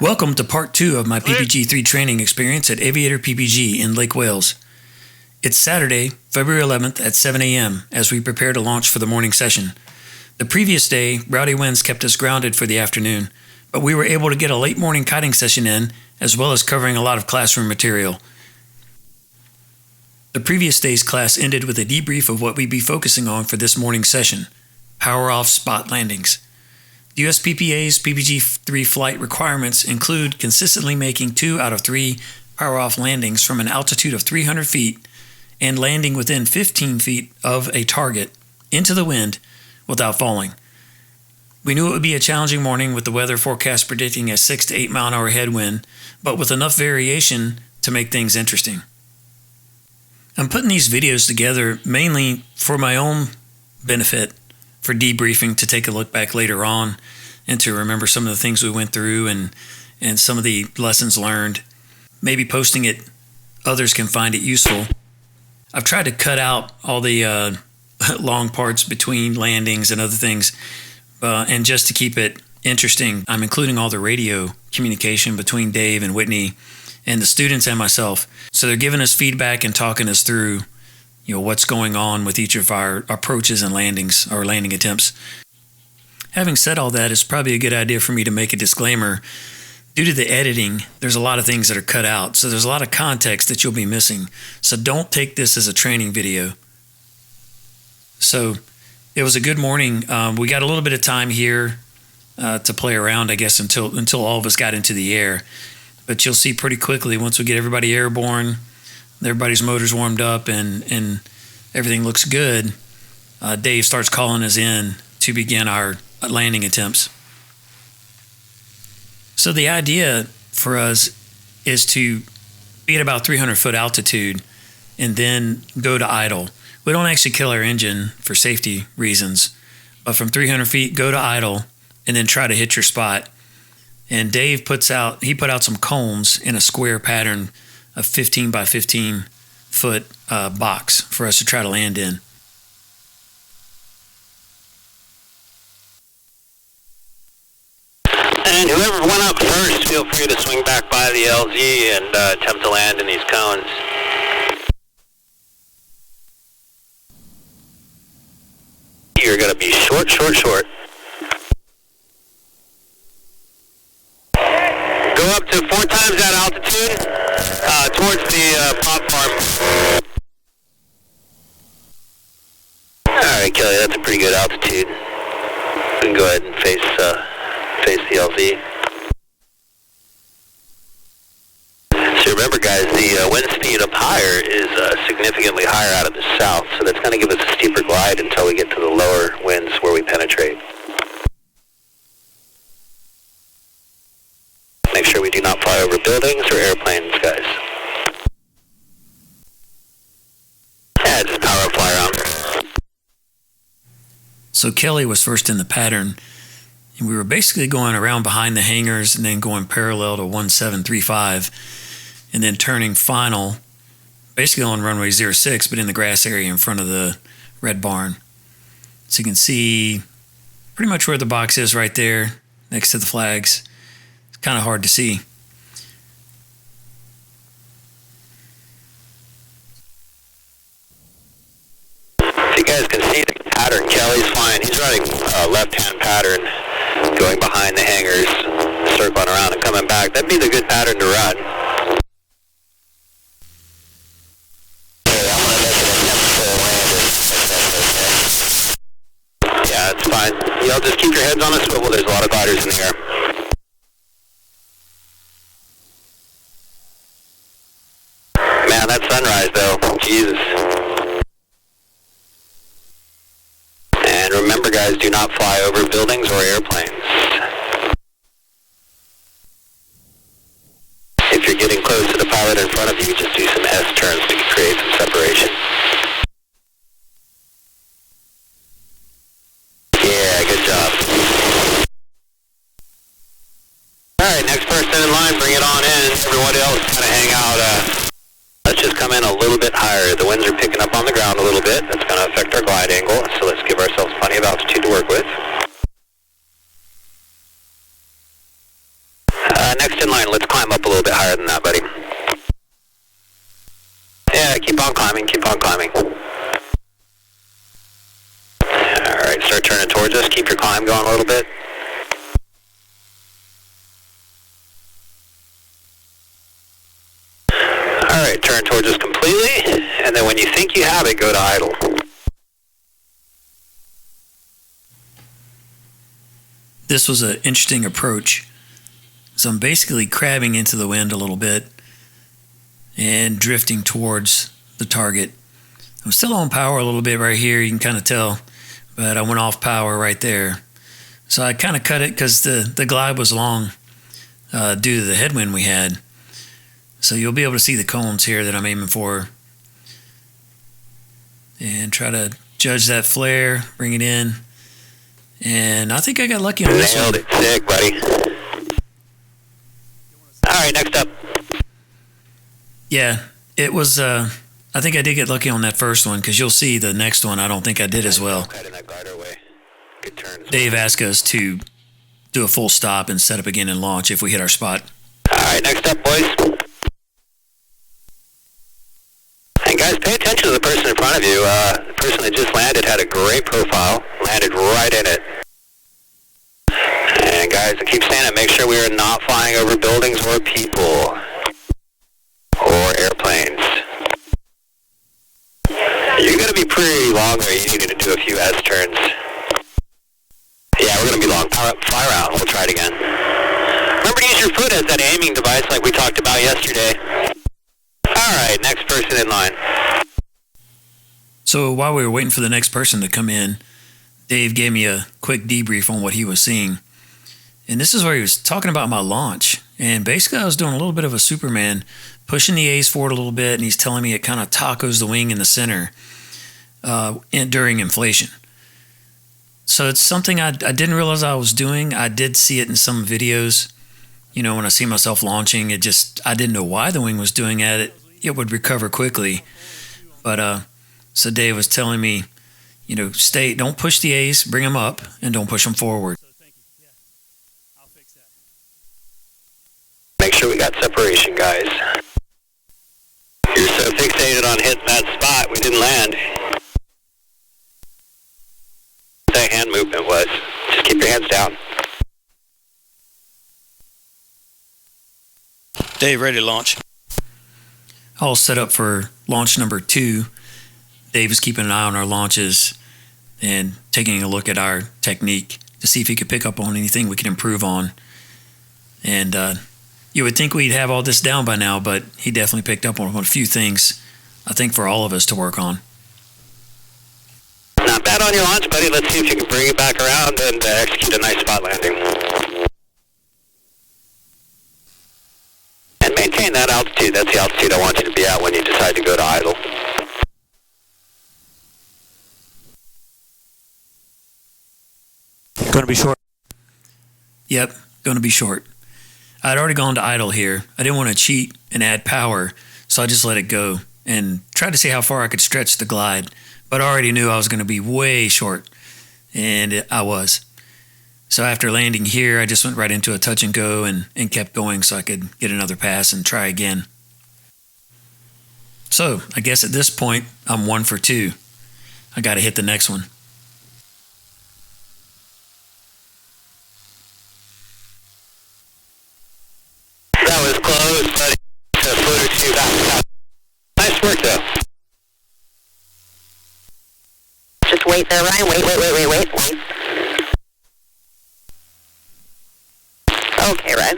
Welcome to part 2 of my PPG3 training experience at AviatorPPG in Lake Wales. It's Saturday, February 11th at 7 a.m. as we prepare to launch for the morning session. The previous day, rowdy winds kept us grounded for the afternoon, but we were able to get a late morning kiting session in, as well as covering a lot of classroom material. The previous day's class ended with a debrief of what we'd be focusing on for this morning's session: power-off spot landings. The USPPA's PPG3 flight requirements include consistently making 2 out of 3 power-off landings from an altitude of 300 feet and landing within 15 feet of a target into the wind without falling. We knew it would be a challenging morning with the weather forecast predicting a 6 to 8 mile an hour headwind, but with enough variation to make things interesting. I'm putting these videos together mainly for my own benefit, for debriefing, to take a look back later on and to remember some of the things we went through and some of the lessons learned. Maybe posting it, others can find it useful. I've tried to cut out all the long parts between landings and other things, and just to keep it interesting, I'm including all the radio communication between Dave and Whitney and the students and myself. So they're giving us feedback and talking us through what's going on with each of our approaches and landings, or landing attempts. Having said all that, it's probably a good idea for me to make a disclaimer. Due to the editing, there's a lot of things that are cut out, so there's a lot of context that you'll be missing. So don't take this as a training video. So it was a good morning. We got a little bit of time here to play around, I guess, until all of us got into the air. But you'll see pretty quickly, once we get everybody airborne, everybody's motors warmed up, and everything looks good, Dave starts calling us in to begin our landing attempts. So the idea for us is to be at about 300 foot altitude and then go to idle. We don't actually kill our engine for safety reasons, but from 300 feet, go to idle and then try to hit your spot. And Dave put out some cones in a square pattern of 15 by 15 foot box for us to try to land in. And whoever went up first, feel free to swing back by the LZ and attempt to land in these cones. You're going to be short. Go up to 4 times that altitude towards the platform. Alright, Kelly, that's a pretty good altitude. We can go ahead and face the LZ. So remember, guys, the wind speed up higher is significantly higher out of the south, so that's going to give us a steeper glide until we get to the lower winds where we penetrate. Make sure we do not fly over buildings or airplanes, guys. Yeah, just power fly around. So Kelly was first in the pattern, and we were basically going around behind the hangars and then going parallel to 1735 and then turning final, basically on runway 06, but in the grass area in front of the red barn. So you can see pretty much where the box is right there next to the flags. Kind of hard to see. So you guys can see the pattern Kelly's flying. He's running a left-hand pattern, going behind the hangars, circling around and coming back. That'd be the good pattern to run. Yeah, it's fine. Just keep your heads on a swivel. There's a lot of gliders in the air. Man, that sunrise, though. Jesus. And remember, guys, do not fly over buildings or airplanes. If you're getting close to the pilot in front of you, just do some S-turns to create some separation. Yeah, good job. Alright, next person in line, bring it on in. Everybody else kind of hang out. Let's just come in a little bit higher. The winds are picking up on the ground a little bit. That's going to affect our glide angle, so let's give ourselves plenty of altitude to work with. Next in line, let's climb up a little bit higher than that, buddy. Yeah, keep on climbing, keep on climbing. Alright, start turning towards us. Keep your climb going a little bit. Alright, turn towards us completely, and then when you think you have it, go to idle. This was an interesting approach. So I'm basically crabbing into the wind a little bit and drifting towards the target. I'm still on power a little bit right here, you can kind of tell, but I went off power right there. So I kind of cut it because the glide was long due to the headwind we had. So you'll be able to see the cones here that I'm aiming for. And try to judge that flare, bring it in. And I think I got lucky on this one. Nailed it, sick, buddy. Alright, next up. Yeah, it was, I think I did get lucky on that first one because you'll see the next one I don't think I did as well. Good turn. Dave asked us to do a full stop and set up again and launch if we hit our spot. Alright, next up, boys. And guys, pay attention to the person in front of you. The person that just landed had a great profile, landed right in it. And guys, I keep saying it, make sure we are not flying over buildings or people or airplanes. You're going to be pretty long there. You need to do a few S-turns. Yeah, we're going to be long. Power up, fly around. We'll try it again. Remember to use your foot as that aiming device like we talked about yesterday. Alright, next person in line. So while we were waiting for the next person to come in, Dave gave me a quick debrief on what he was seeing. And this is where he was talking about my launch. And basically I was doing a little bit of a Superman, pushing the A's forward a little bit, and he's telling me it kind of tacos the wing in the center during inflation. So it's something I didn't realize I was doing. I did see it in some videos. You know, when I see myself launching, I didn't know why the wing was doing it. It would recover quickly. But so Dave was telling me, you know, don't push the A's, bring them up, and don't push them forward. Make sure we got separation, guys. You're so fixated on hitting that spot, we didn't land. That hand movement was. Just keep your hands down. Dave, ready to launch. All set up for launch number 2. Dave was keeping an eye on our launches and taking a look at our technique to see if he could pick up on anything we could improve on. And you would think we'd have all this down by now, but he definitely picked up on a few things, I think, for all of us to work on. Not bad on your launch, buddy. Let's see if you can bring it back around and execute a nice spot landing. And maintain that altitude. That's the altitude I want you to be at when you decide to go to idle. Going to be short. Yep, going to be short. I'd already gone to idle here. I didn't want to cheat and add power, so I just let it go and tried to see how far I could stretch the glide, but I already knew I was going to be way short, and I was. So after landing here, I just went right into a touch and go and kept going so I could get another pass and try again. So I guess at this point, I'm 1 for 2. I got to hit the next one. That was close, buddy. A foot or two back. Nice work, though. Just wait there, Ryan. Wait. Okay, Ryan.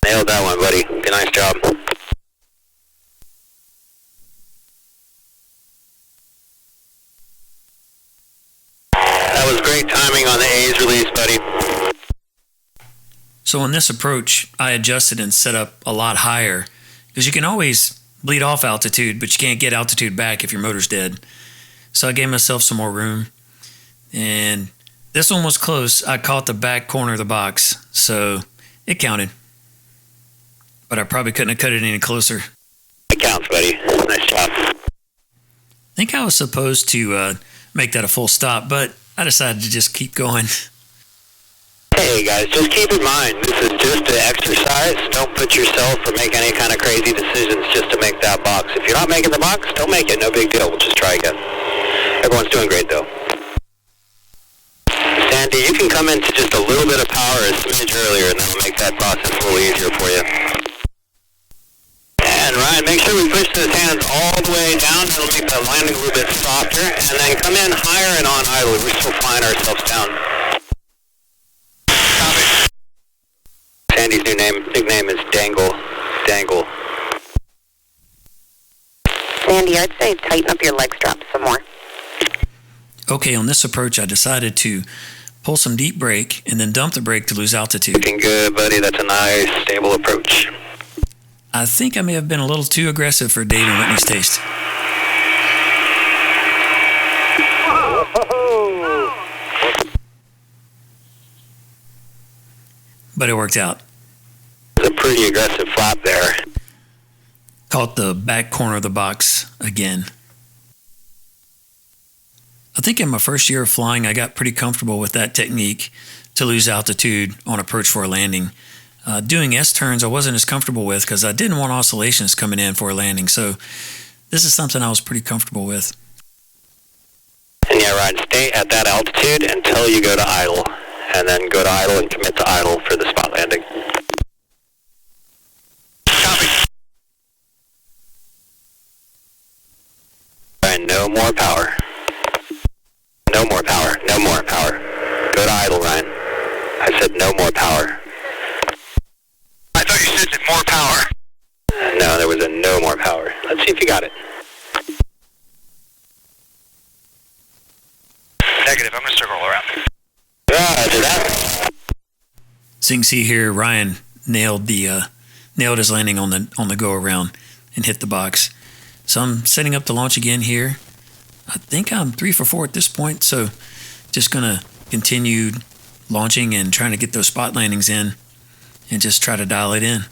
Nailed that one, buddy. Good, nice job. That was great timing on the A's release, buddy. So in this approach, I adjusted and set up a lot higher because you can always bleed off altitude, but you can't get altitude back if your motor's dead. So I gave myself some more room, and this one was close. I caught the back corner of the box, so it counted. But I probably couldn't have cut it any closer. It counts, buddy. Nice job. I think I was supposed to make that a full stop, but I decided to just keep going. Hey guys, just keep in mind, this is just an exercise. Don't put yourself or make any kind of crazy decisions just to make that box. If you're not making the box, don't make it. No big deal. We'll just try again. Everyone's doing great though. Sandy, you can come into just a little bit of power a smidge earlier, and that'll make that process a little easier for you. And Ryan, make sure we push those hands all the way down. That'll make the landing a little bit softer. And then come in higher and on idle. We're still flying ourselves down. Copy. Sandy's nickname is Dangle. Dangle. Sandy, I'd say tighten up your leg straps some more. Okay, on this approach, I decided to pull some deep brake and then dump the brake to lose altitude. Looking good, buddy. That's a nice, stable approach. I think I may have been a little too aggressive for Dave and Whitney's taste. But it worked out. It's a pretty aggressive flap there. Caught the back corner of the box again. I think in my first year of flying, I got pretty comfortable with that technique to lose altitude on approach for a landing. Doing S-turns I wasn't as comfortable with because I didn't want oscillations coming in for a landing. So this is something I was pretty comfortable with. And yeah, Ryan, stay at that altitude until you go to idle. And then go to idle and commit to idle for the spot landing. Copy. Ryan, no more power. No more power. No more power. Go to idle, Ryan. I said no more power. I thought you said more power. No, there was a no more power. Let's see if you got it. Negative. I'm going to circle around. Roger that. So you can see here, Ryan nailed his landing on the go around and hit the box. So I'm setting up the launch again here. I think I'm 3 for 4 at this point, so just gonna continue launching and trying to get those spot landings in and just try to dial it in.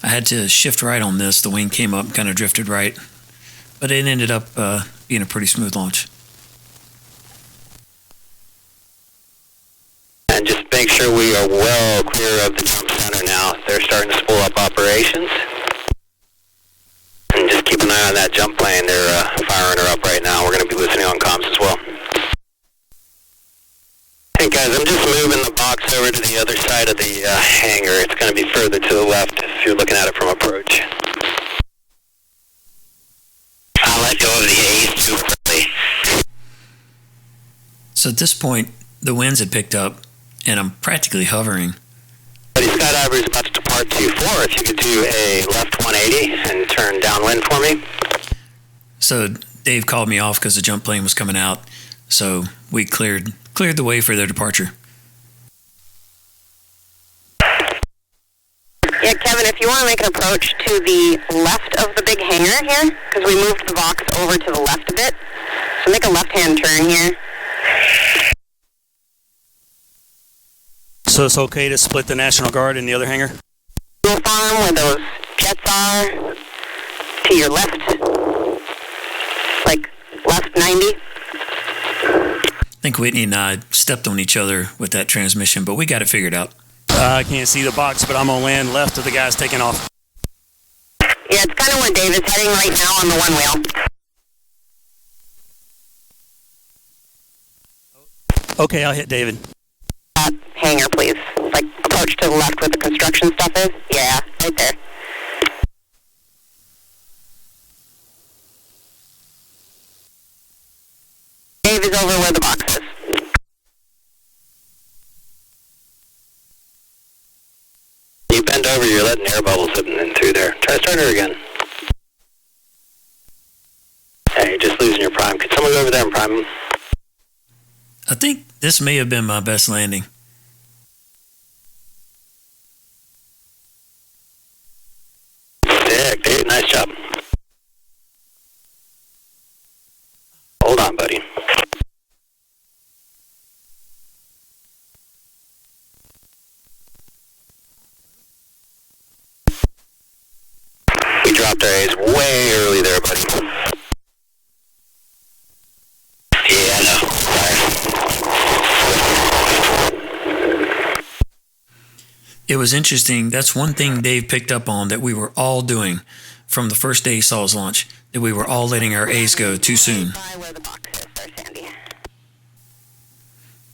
I had to shift right on this. The wing came up and kind of drifted right, but it ended up being a pretty smooth launch. And just make sure we are well clear of the jump center now. They're starting to spool up operations. And just keep an eye on that jump plane. They're firing her up right now. We're going to be listening on comms as well. Hey guys, I'm just moving the box over to the other side of the hangar. It's going to be further to the left if you're looking at it from approach. I'll let go of the A's too quickly. So at this point, the winds had picked up, and I'm practically hovering. Buddy Skydiver is about to depart to 4. If you could do a left 180 and turn downwind for me. So Dave called me off because the jump plane was coming out. So we cleared the way for their departure. Yeah, Kevin, if you want to make an approach to the left of the big hangar here, because we moved the box over to the left a bit, so make a left-hand turn here. So it's okay to split the National Guard in the other hangar? Fuel farm where those jets are, to your left, like left 90. I think Whitney and I stepped on each other with that transmission, but we got it figured out. I can't see the box, but I'm going to land left of the guys taking off. Yeah, it's kind of where Dave is heading right now on the one wheel. Okay, I'll hit David. Hangar, please. Like, approach to the left where the construction stuff is. Yeah, right there. Dave is over where the box is. You bend over, you're letting air bubbles in through there. Try to start her again. Hey, you're just losing your prime. Could someone go over there and prime him? I think this may have been my best landing. Sick, dude. Nice job. Hold on, buddy. We dropped our A's way early there, buddy. Yeah, I know. Sorry. It was interesting. That's one thing Dave picked up on that we were all doing from the first day he saw his launch, that we were all letting our A's go too soon. By where the box is there, Sandy.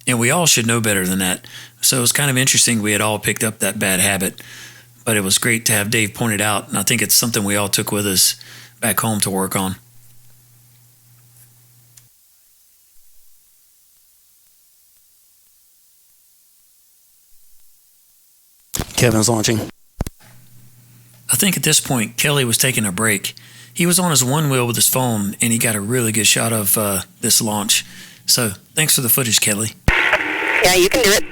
And we all should know better than that. So it was kind of interesting we had all picked up that bad habit. But it was great to have Dave point it out, and I think it's something we all took with us back home to work on. Kevin's launching. I think at this point, Kelly was taking a break. He was on his one wheel with his phone, and he got a really good shot of this launch. So thanks for the footage, Kelly. Yeah, you can do it.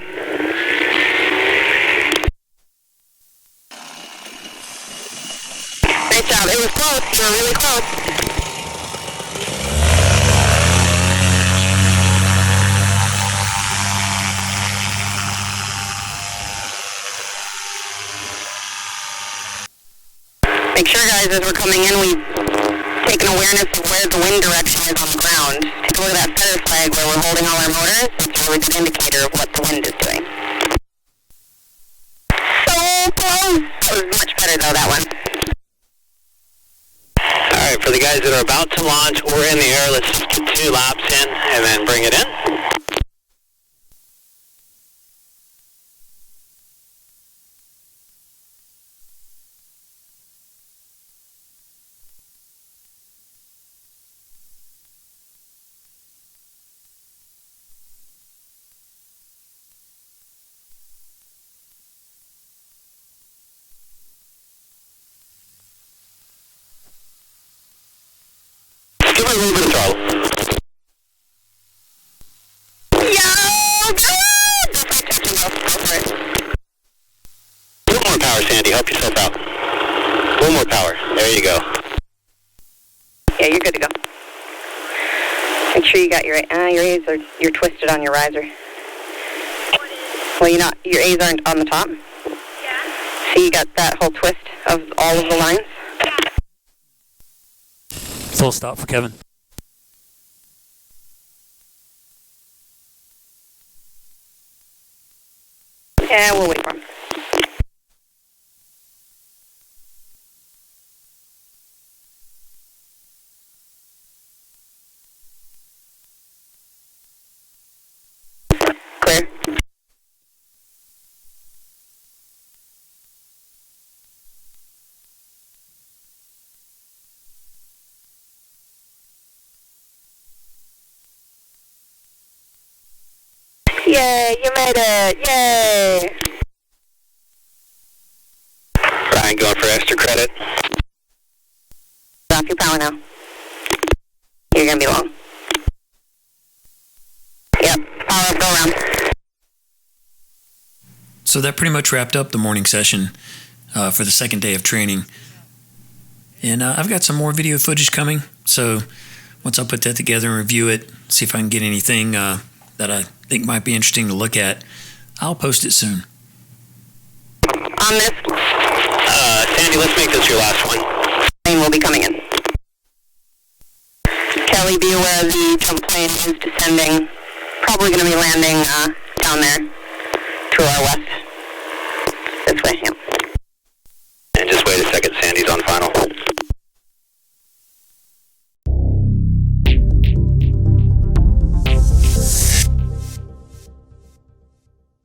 Nice job. It was close. You were really close. Make sure, guys, as we're coming in, we take an awareness of where the wind direction is on the ground. Take a look at that feather flag where we're holding all our motors. It's a really good indicator of what the wind is doing. So close! That was much better, though, that one. All right, for the guys that are about to launch or in the air, let's just get 2 laps in and then bring it in. Give it a little bit of throttle. Yo, good! A little more power, Sandy. Help yourself out. A little more power. There you go. Yeah, you're good to go. Make sure you got your A's are you're twisted on your riser. Well, you're not. Your A's aren't on the top. Yeah. See, you got that whole twist of all of the lines. Full stop for Kevin. Yeah, we'll wait for him. Clear. Yay, you made it! Yay! Ryan going for extra credit. Off your power now. You're gonna be long. Yep, power up, go around. So that pretty much wrapped up the morning session for the second day of training. And I've got some more video footage coming. So once I put that together and review it, see if I can get anything that I think might be interesting to look at, I'll post it soon. On this, Sandy, let's make this your last one. plane will be coming in. Kelly, be aware the jump plane is descending. Probably going to be landing down there to our west.